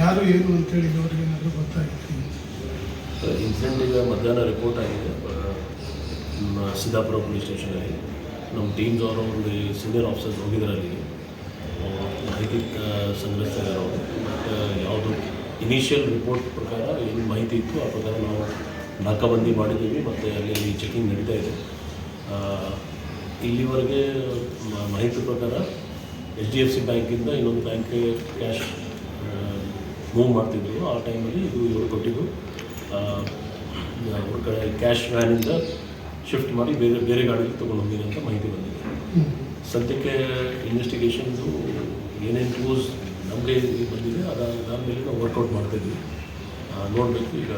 ಯಾರು ಏನು ಅಂತೇಳಿ ಅವ್ರಿಗೆ ಏನಾದರೂ ಗೊತ್ತಾಗಿತ್ತು? ಇನ್ಸಿಡೆಂಟ್ ಈಗ ಮಧ್ಯಾಹ್ನ ರಿಪೋರ್ಟ್ ಆಗಿದೆ ಸಿದ್ದಾಪುರ ಪೊಲೀಸ್ ಸ್ಟೇಷನಲ್ಲಿ. ನಮ್ಮ ಟೀಮ್ಸ್ ಅವರು ಒಂದು ಸೀನಿಯರ್ ಆಫೀಸರ್ಸ್ ಹೋಗಿದ್ದಾರೆ ಅಲ್ಲಿಗೆ, ಮಾಹಿತಿ ಸಂಗ್ರಹಿಸ್ತಾರೆ ಅವರು. ಮತ್ತು ಯಾವುದು ಇನಿಷಿಯಲ್ ರಿಪೋರ್ಟ್ ಪ್ರಕಾರ ಏನು ಮಾಹಿತಿ ಇತ್ತು ಆ ಪ್ರಕಾರ ನಾವು ನಾಕಾಬಂದಿ ಮಾಡಿದ್ದೀವಿ ಮತ್ತು ಅಲ್ಲಿ ಚೆಕಿಂಗ್ ನಡೀತಾ ಇದೆ. ಇಲ್ಲಿವರೆಗೆ ಮಾಹಿತಿ ಪ್ರಕಾರ HDFC ಬ್ಯಾಂಕಿಂದ ಇನ್ನೊಂದು ಬ್ಯಾಂಕ್ಗೆ ಕ್ಯಾಶ್ ಮೂವ್ ಮಾಡ್ತಿದ್ರು. ಆ ಟೈಮಲ್ಲಿ ಇದು ಇವರು ಕೊಟ್ಟಿದ್ದು ಅವ್ರ ಕಡೆ ಕ್ಯಾಶ್ ವ್ಯಾನಿಂದ ಶಿಫ್ಟ್ ಮಾಡಿ ಬೇರೆ ಬೇರೆ ಗಾಡಿಗೆ ತೊಗೊಂಡು ಹೋಗಿದೆ ಅಂತ ಮಾಹಿತಿ ಬಂದಿದೆ. ಸದ್ಯಕ್ಕೆ ಇನ್ವೆಸ್ಟಿಗೇಷನ್ದು ಏನೇನು ಕ್ಲೂಸ್ ನಮಗೆ ಬಂದಿದೆ ಅದಾದಮೇಲೆ ನಾವು ವರ್ಕೌಟ್ ಮಾಡ್ತಾಯಿದ್ವಿ. ನೋಡಬೇಕು, ಈಗ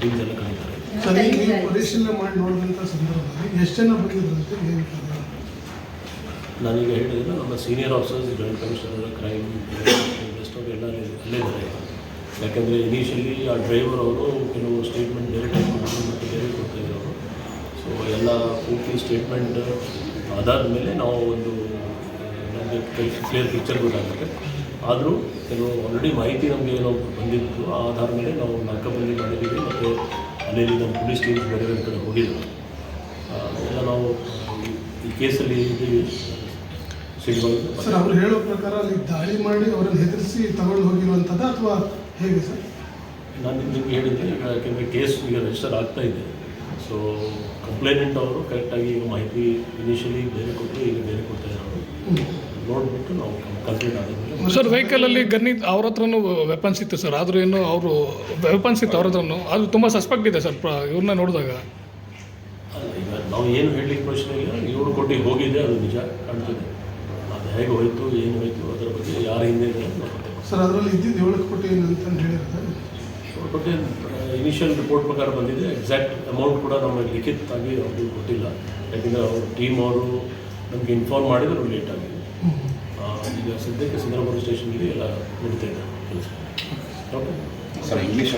ಟೀಮ್ಸ್ ಎಲ್ಲ ಕಳೀತಾರೆ. ಸರ್, ಈಗ ಪರಿಶೀಲನೆ ಮಾಡಿ ನೋಡಿದಂಥ ಸಂದರ್ಭದಲ್ಲಿ ಎಷ್ಟು ಜನ ಬಂದಿದ್ರಂತೆ ಏನು? ನಾನೀಗ ಹೇಳಿದ್ರೆ ನಮ್ಮ senior officers, joint commissioner crime, investor ಎಲ್ಲ ಅಲ್ಲೇ ಇದ್ದಾರೆ. ಯಾಕೆಂದರೆ ಇನಿಷಿಯಲಿ ಆ ಡ್ರೈವರ್ ಅವರು ಕೆಲವು ಸ್ಟೇಟ್ಮೆಂಟ್ ಬೇರೆ ಟೈಪ್ ಕೊಟ್ಟು ಮತ್ತು ಬೇರೆ ಕೊಡ್ತಾಯಿದ್ರು ಅವರು. ಸೊ ಎಲ್ಲ ಪೂರ್ತಿ ಸ್ಟೇಟ್ಮೆಂಟ್ ಅದಾದಮೇಲೆ ನಾವು ಒಂದು ನಮಗೆ ಕ್ಲಿಯರ್ ಪಿಕ್ಚರ್ ಗೊತ್ತಾಗುತ್ತೆ. ಆದರೂ ಕೆಲವು ಆಲ್ರೆಡಿ ಮಾಹಿತಿ ನಮಗೆ ಏನೋ ಬಂದಿದ್ದು ಆ ಆಧಾರ ಮೇಲೆ ನಾವು ನಾಕಾಬಂದಿ ಮಾಡಿದ್ದೀವಿ. ಮತ್ತು ಅಲ್ಲಿ ನಮ್ಮ ಪೊಲೀಸ್ ಟೀಮ್ಸ್ ಬೇರೆ ಬೇರೆ ಕಡೆ ಹೋಗಿದ್ದರು. ಎಲ್ಲ ನಾವು ಈ ಕೇಸಲ್ಲಿ ಸಿಗ್ಬೋದು. ಸರ್, ಅವ್ರು ಹೇಳೋ ಪ್ರಕಾರ ಅಲ್ಲಿ ದಾಳಿ ಮಾಡಿ ಅವರನ್ನು ಹೆದರಿಸಿ ತಗೊಂಡು ಹೋಗಿರುವಂಥದ್ದು ಅಥವಾ ಹೇಗೆ ಸರ್? ನಾನು ನಿಮಗೆ ಹೇಳಿದ್ದೆ, ಈಗ ಯಾಕೆಂದರೆ ಕೇಸ್ ಈಗ ರಿಜಿಸ್ಟರ್ ಆಗ್ತಾ ಇದೆ. ಸೊ ಕಂಪ್ಲೇನೆಂಟ್ ಅವರು ಕರೆಕ್ಟಾಗಿ ಈಗ ಮಾಹಿತಿ ಇನಿಷಿಯಲಿ ಬೇರೆ ಕೊಟ್ಟು ಈಗ ಬೇರೆ ಕೊಡ್ತಾ ಇದ್ದಾರೆ. ನೋಡಿಬಿಟ್ಟು ನಾವು ಕಂಪ್ಲೇಂಟ್ ಆದಮೇಲೆ ಸರ್ ವೆಹಿಕಲಲ್ಲಿ ಗನ್ನಿ ಅವ್ರ ಹತ್ರನೂ ವೆಪನ್ಸ್ ಇತ್ತು ಸರ್. ಆದರೂ ಏನು ಅವರು ವೆಪನ್ಸ್ ಇತ್ತು ಅವ್ರ ಹತ್ರನೂ, ಅದು ತುಂಬ ಸಸ್ಪೆಕ್ಟ್ ಇದೆ ಸರ್ ಇವ್ರನ್ನ ನೋಡಿದಾಗ. ಈಗ ನಾವು ಏನು ಹೇಳಲಿಕ್ಕೆ ಪ್ರಶ್ನೆ ಇಲ್ಲ. 7 ಕೋಟಿ ಹೋಗಿದೆ, ಅದು ನಿಜ ಕಾಣ್ತದೆ. ಅದು ಹೇಗೆ ಹೋಯಿತು, ಏನು ಹೋಯಿತು, ಅದರ ಬಗ್ಗೆ ಯಾರ ಹಿಂದೆ ಇದೆ ಅಂತ ಗೊತ್ತಿಲ್ಲ ಸರ್. ಅದರಲ್ಲಿ ಇದ್ದಿದ್ದು 7 ಕೋಟಿ ಅಂತ ಹೇಳಿರೋದು 7 ಕೋಟಿ ಇನಿಷಿಯಲ್ ರಿಪೋರ್ಟ್ ಪ್ರಕಾರ ಬಂದಿದೆ. ಎಕ್ಸಾಕ್ಟ್ ಅಮೌಂಟ್ ಕೂಡ ನಮಗೆ ಲಿಖಿತವಾಗಿ ಅವ್ರಿಗೆ ಕೊಟ್ಟಿಲ್ಲ. ಯಾಕೆಂದರೆ ಅವ್ರ ಟೀಮ್ ಅವರು ನಮಗೆ ಇನ್ಫಾರ್ಮ್ ಮಾಡಿದ್ರು ಲೇಟ್ ಆಗಿದೆ. ಈಗ ಸದ್ಯಕ್ಕೆ ಸಿದ್ದಾಪುರ ಸ್ಟೇಷನ್ಗೆ ಎಲ್ಲ ನಡೀತಾ ಇದೆ ಕೆಲಸ. Okay sir, English